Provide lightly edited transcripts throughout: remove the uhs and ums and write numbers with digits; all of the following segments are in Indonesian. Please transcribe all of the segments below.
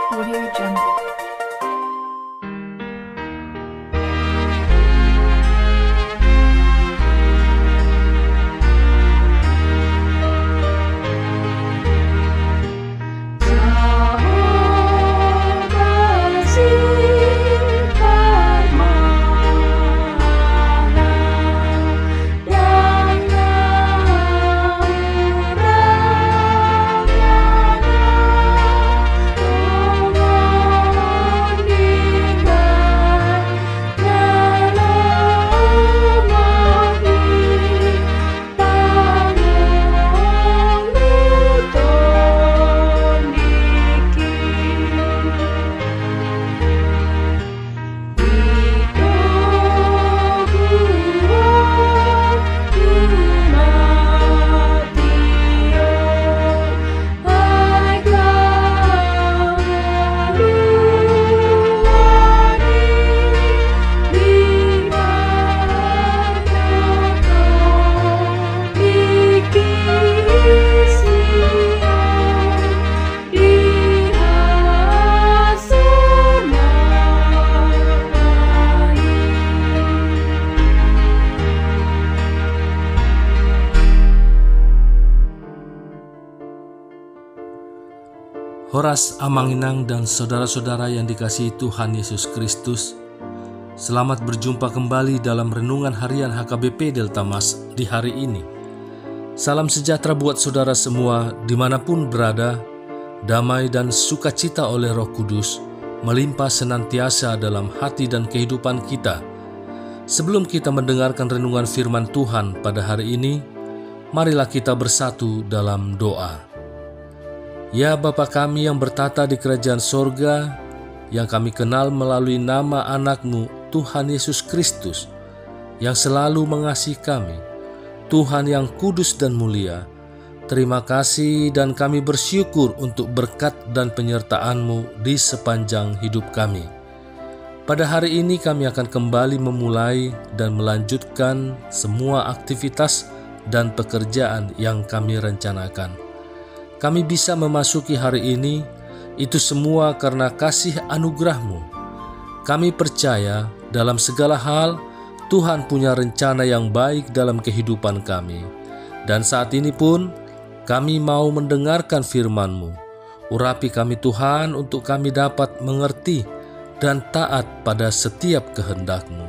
Audio Jungle. Horas Amanginang dan saudara-saudara yang dikasihi Tuhan Yesus Kristus, selamat berjumpa kembali dalam Renungan Harian HKBP Delta Mas di hari ini. Salam sejahtera buat saudara semua dimanapun berada, damai dan sukacita oleh Roh Kudus melimpah senantiasa dalam hati dan kehidupan kita. Sebelum kita mendengarkan renungan firman Tuhan pada hari ini, marilah kita bersatu dalam doa. Ya Bapa kami yang bertata di kerajaan sorga, yang kami kenal melalui nama anak-Mu, Tuhan Yesus Kristus, yang selalu mengasihi kami, Tuhan yang kudus dan mulia, terima kasih dan kami bersyukur untuk berkat dan penyertaan-Mu di sepanjang hidup kami. Pada hari ini kami akan kembali memulai dan melanjutkan semua aktivitas dan pekerjaan yang kami rencanakan. Kami bisa memasuki hari ini, itu semua karena kasih anugerah-Mu. Kami percaya dalam segala hal, Tuhan punya rencana yang baik dalam kehidupan kami. Dan saat ini pun, kami mau mendengarkan firman-Mu. Urapi kami Tuhan untuk kami dapat mengerti dan taat pada setiap kehendak-Mu.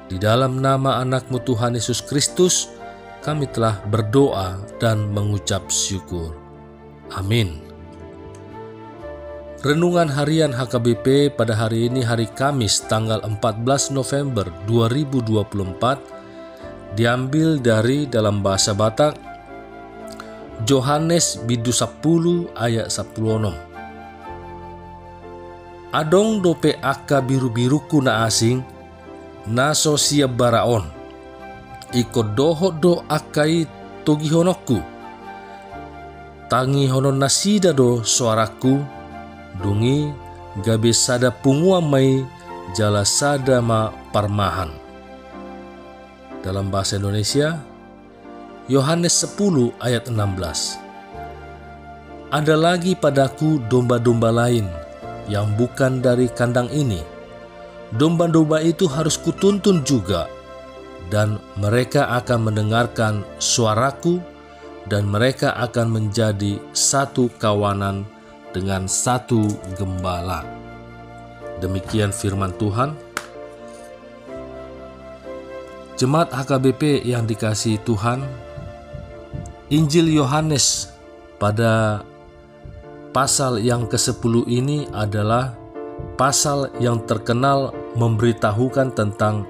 Di dalam nama anak-Mu Tuhan Yesus Kristus, kami telah berdoa dan mengucap syukur. Amin. Renungan Harian HKBP pada hari ini, hari Kamis tanggal 14 November 2024, diambil dari dalam bahasa Batak Johannes bidu 10 ayat 10. Adong dope aka biru-biruku na asing naso siap baraon iko doho do akai togihonokku tangi honon nasida do suaraku dungi gabe sada pungua mai jala sada ma parmahan. Dalam bahasa Indonesia, Yohanes 10 ayat 16. Ada lagi padaku domba-domba lain yang bukan dari kandang ini. Domba-domba itu harus kutuntun juga, dan mereka akan mendengarkan suaraku, dan mereka akan menjadi satu kawanan dengan satu gembala. Demikian firman Tuhan. Jemaat HKBP yang dikasihi Tuhan, Injil Yohanes pada pasal yang ke-10 ini adalah pasal yang terkenal memberitahukan tentang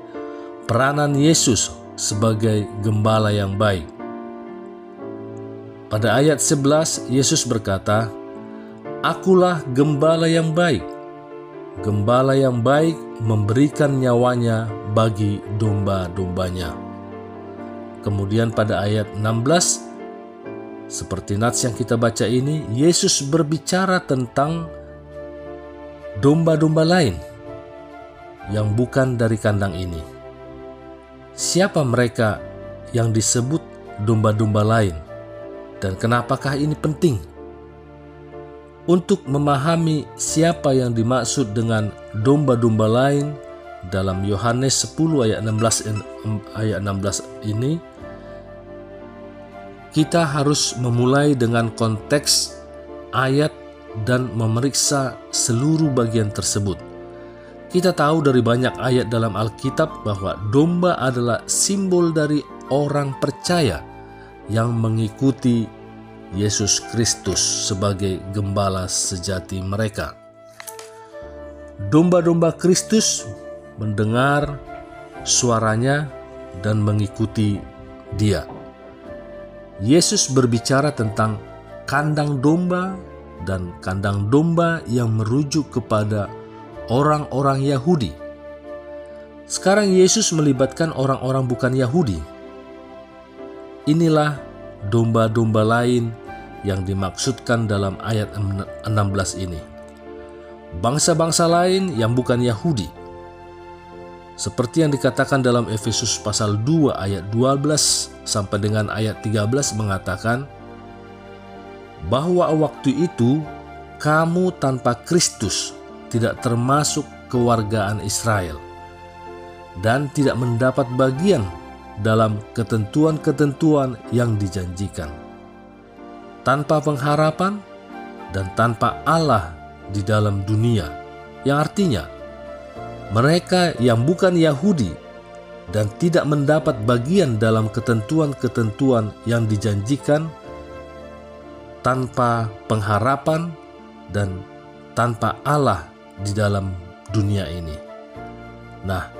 peranan Yesus sebagai gembala yang baik. Pada ayat 11, Yesus berkata, "Akulah gembala yang baik. Gembala yang baik memberikan nyawanya bagi domba-dombanya." Kemudian pada ayat 16, seperti nats yang kita baca ini, Yesus berbicara tentang domba-domba lain yang bukan dari kandang ini. Siapa mereka yang disebut domba-domba lain? Dan kenapakah ini penting? Untuk memahami siapa yang dimaksud dengan domba-domba lain dalam Yohanes 10 ayat 16 ini, kita harus memulai dengan konteks ayat dan memeriksa seluruh bagian tersebut. Kita tahu dari banyak ayat dalam Alkitab bahwa domba adalah simbol dari orang percaya yang mengikuti Yesus Kristus sebagai gembala sejati mereka. Domba-domba Kristus mendengar suaranya dan mengikuti Dia. Yesus berbicara tentang kandang domba dan kandang domba yang merujuk kepada orang-orang Yahudi. Sekarang Yesus melibatkan orang-orang bukan Yahudi. Inilah domba-domba lain yang dimaksudkan dalam ayat 16 ini. Bangsa-bangsa lain yang bukan Yahudi. Seperti yang dikatakan dalam Efesus pasal 2 ayat 12 sampai dengan ayat 13 mengatakan bahwa waktu itu kamu tanpa Kristus tidak termasuk kewargaan Israel dan tidak mendapat bagian dalam ketentuan-ketentuan yang dijanjikan, tanpa pengharapan dan tanpa Allah di dalam dunia, yang artinya mereka yang bukan Yahudi dan tidak mendapat bagian dalam ketentuan-ketentuan yang dijanjikan, tanpa pengharapan dan tanpa Allah di dalam dunia ini. Nah,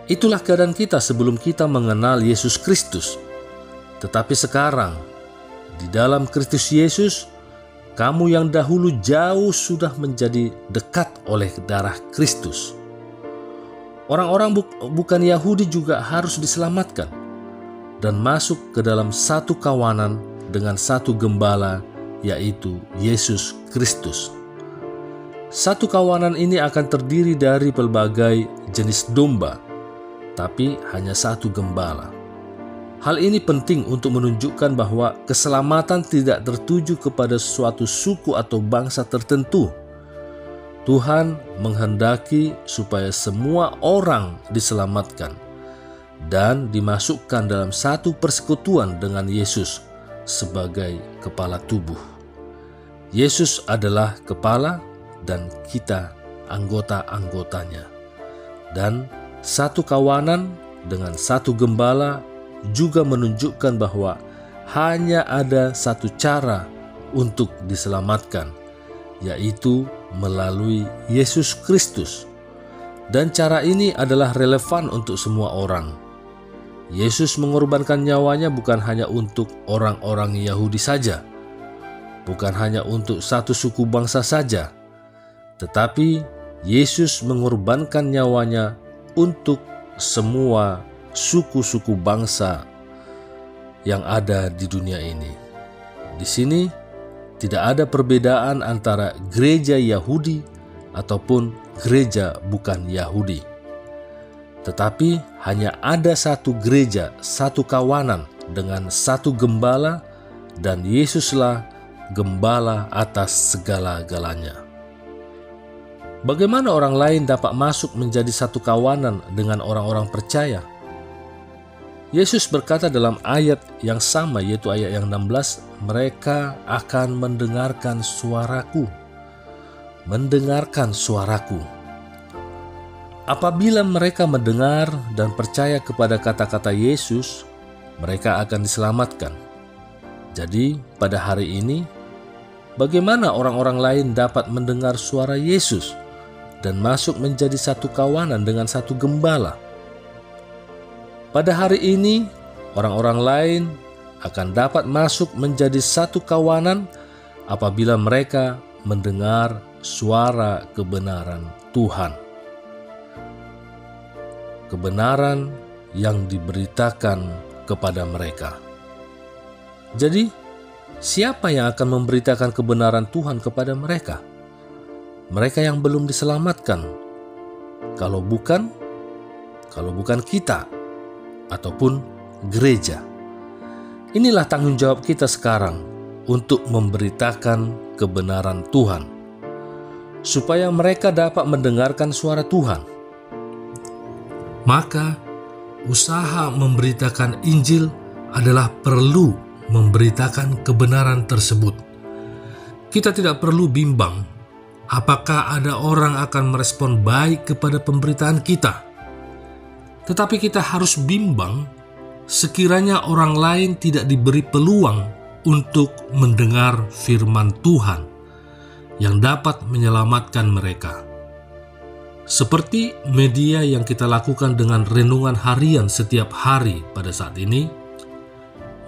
itulah keadaan kita sebelum kita mengenal Yesus Kristus. Tetapi sekarang, di dalam Kristus Yesus, kamu yang dahulu jauh sudah menjadi dekat oleh darah Kristus. Orang-orang bukan Yahudi juga harus diselamatkan dan masuk ke dalam satu kawanan dengan satu gembala, yaitu Yesus Kristus. Satu kawanan ini akan terdiri dari pelbagai jenis domba, tapi hanya satu gembala. Hal ini penting untuk menunjukkan bahwa keselamatan tidak tertuju kepada suatu suku atau bangsa tertentu. Tuhan menghendaki supaya semua orang diselamatkan dan dimasukkan dalam satu persekutuan dengan Yesus sebagai kepala tubuh. Yesus adalah kepala dan kita anggota-anggotanya. Dan satu kawanan dengan satu gembala juga menunjukkan bahwa hanya ada satu cara untuk diselamatkan, yaitu melalui Yesus Kristus. Dan cara ini adalah relevan untuk semua orang. Yesus mengorbankan nyawanya bukan hanya untuk orang-orang Yahudi saja, bukan hanya untuk satu suku bangsa saja, tetapi Yesus mengorbankan nyawanya untuk semua suku-suku bangsa yang ada di dunia ini. Di sini tidak ada perbedaan antara gereja Yahudi ataupun gereja bukan Yahudi. Tetapi hanya ada satu gereja, satu kawanan dengan satu gembala, dan Yesuslah gembala atas segala-galanya. Bagaimana orang lain dapat masuk menjadi satu kawanan dengan orang-orang percaya? Yesus berkata dalam ayat yang sama, yaitu ayat yang 16, mereka akan mendengarkan suaraku. Mendengarkan suaraku. Apabila mereka mendengar dan percaya kepada kata-kata Yesus, mereka akan diselamatkan. Jadi pada hari ini, bagaimana orang-orang lain dapat mendengar suara Yesus dan masuk menjadi satu kawanan dengan satu gembala? Pada hari ini, orang-orang lain akan dapat masuk menjadi satu kawanan apabila mereka mendengar suara kebenaran Tuhan. Kebenaran yang diberitakan kepada mereka. Jadi, siapa yang akan memberitakan kebenaran Tuhan kepada mereka? Mereka yang belum diselamatkan. Kalau bukan kita ataupun gereja. Inilah tanggung jawab kita sekarang untuk memberitakan kebenaran Tuhan, supaya mereka dapat mendengarkan suara Tuhan. Maka, usaha memberitakan Injil adalah perlu memberitakan kebenaran tersebut. Kita tidak perlu bimbang apakah ada orang akan merespon baik kepada pemberitaan kita. Tetapi kita harus bimbang sekiranya orang lain tidak diberi peluang untuk mendengar firman Tuhan yang dapat menyelamatkan mereka. Seperti media yang kita lakukan dengan renungan harian setiap hari pada saat ini,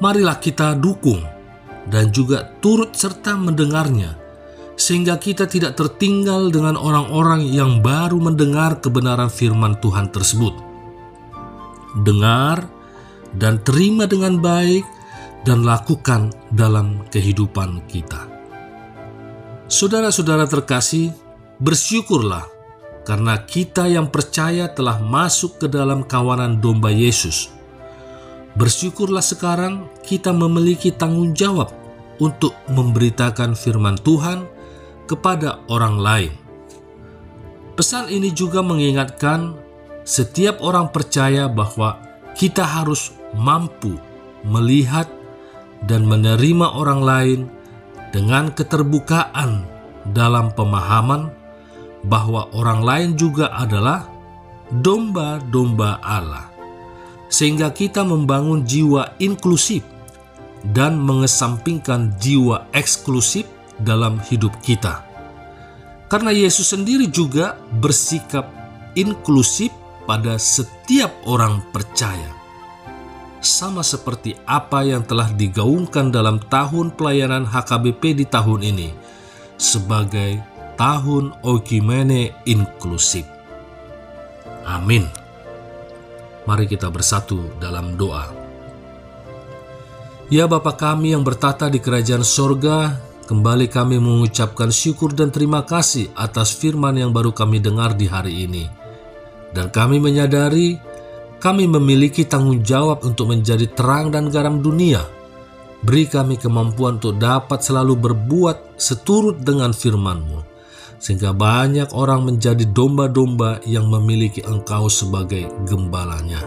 marilah kita dukung dan juga turut serta mendengarnya, sehingga kita tidak tertinggal dengan orang-orang yang baru mendengar kebenaran firman Tuhan tersebut. Dengar dan terima dengan baik dan lakukan dalam kehidupan kita. Saudara-saudara terkasih, bersyukurlah karena kita yang percaya telah masuk ke dalam kawanan domba Yesus. Bersyukurlah sekarang kita memiliki tanggung jawab untuk memberitakan firman Tuhan kepada orang lain. Pesan ini juga mengingatkan setiap orang percaya bahwa kita harus mampu melihat dan menerima orang lain dengan keterbukaan dalam pemahaman bahwa orang lain juga adalah domba-domba Allah, sehingga kita membangun jiwa inklusif dan mengesampingkan jiwa eksklusif dalam hidup kita. Karena Yesus sendiri juga bersikap inklusif pada setiap orang percaya. Sama seperti apa yang telah digaungkan dalam tahun pelayanan HKBP di tahun ini sebagai tahun Oikumene inklusif. Amin. Mari kita bersatu dalam doa. Ya Bapa kami yang bertata di kerajaan sorga, kembali kami mengucapkan syukur dan terima kasih atas firman yang baru kami dengar di hari ini. Dan kami menyadari kami memiliki tanggung jawab untuk menjadi terang dan garam dunia. Beri kami kemampuan untuk dapat selalu berbuat seturut dengan firman-Mu, sehingga banyak orang menjadi domba-domba yang memiliki Engkau sebagai gembalanya.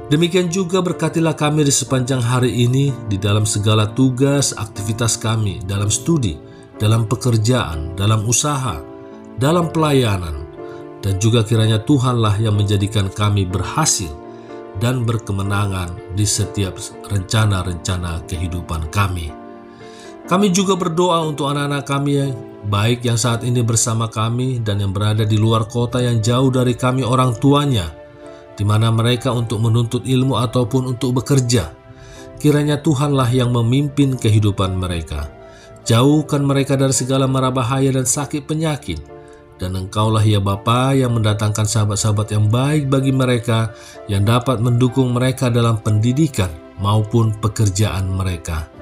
Demikian juga berkatilah kami di sepanjang hari ini di dalam segala tugas aktivitas kami, dalam studi, dalam pekerjaan, dalam usaha, dalam pelayanan. Dan juga kiranya Tuhanlah yang menjadikan kami berhasil dan berkemenangan di setiap rencana-rencana kehidupan kami. Kami juga berdoa untuk anak-anak kami, baik yang saat ini bersama kami dan yang berada di luar kota yang jauh dari kami orang tuanya, di mana mereka untuk menuntut ilmu ataupun untuk bekerja. Kiranya Tuhanlah yang memimpin kehidupan mereka. Jauhkan mereka dari segala mara bahaya dan sakit penyakit. Dan Engkaulah ya Bapa yang mendatangkan sahabat-sahabat yang baik bagi mereka yang dapat mendukung mereka dalam pendidikan maupun pekerjaan mereka.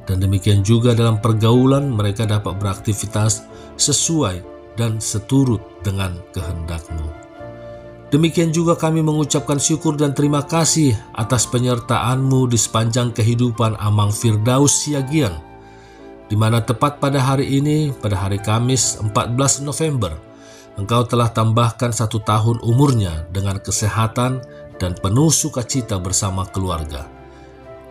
Dan demikian juga dalam pergaulan mereka dapat beraktivitas sesuai dan seturut dengan kehendak-Mu. Demikian juga kami mengucapkan syukur dan terima kasih atas penyertaan-Mu di sepanjang kehidupan Amang Firdaus Siagian, di mana tepat pada hari ini, pada hari Kamis 14 November, Engkau telah tambahkan 1 tahun umurnya dengan kesehatan dan penuh sukacita bersama keluarga.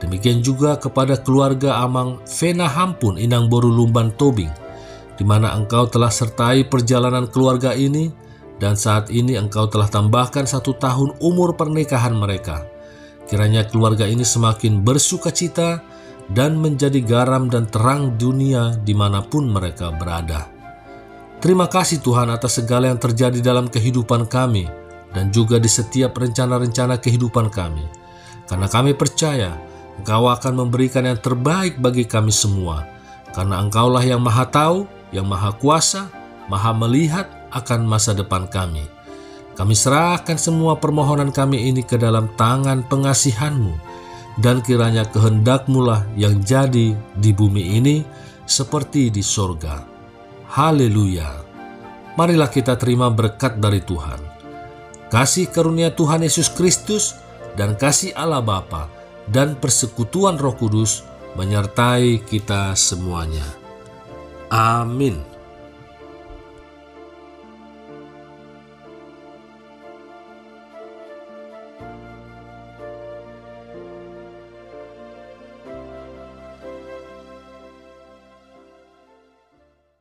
Demikian juga kepada keluarga Amang Vena Hampun Inang Boru Lumban Tobing, di mana Engkau telah sertai perjalanan keluarga ini, dan saat ini Engkau telah tambahkan 1 tahun umur pernikahan mereka. Kiranya keluarga ini semakin bersukacita dan menjadi garam dan terang dunia dimanapun mereka berada. Terima kasih Tuhan atas segala yang terjadi dalam kehidupan kami dan juga di setiap rencana-rencana kehidupan kami. Karena kami percaya Engkau akan memberikan yang terbaik bagi kami semua. Karena Engkaulah yang Maha Tahu, yang Maha Kuasa, Maha Melihat akan masa depan kami. Kami serahkan semua permohonan kami ini ke dalam tangan pengasihan-Mu, dan kiranya kehendak-Mu lah yang jadi di bumi ini seperti di sorga. Haleluya. Marilah kita terima berkat dari Tuhan. Kasih karunia Tuhan Yesus Kristus dan kasih Allah Bapa dan persekutuan Roh Kudus menyertai kita semuanya. Amin.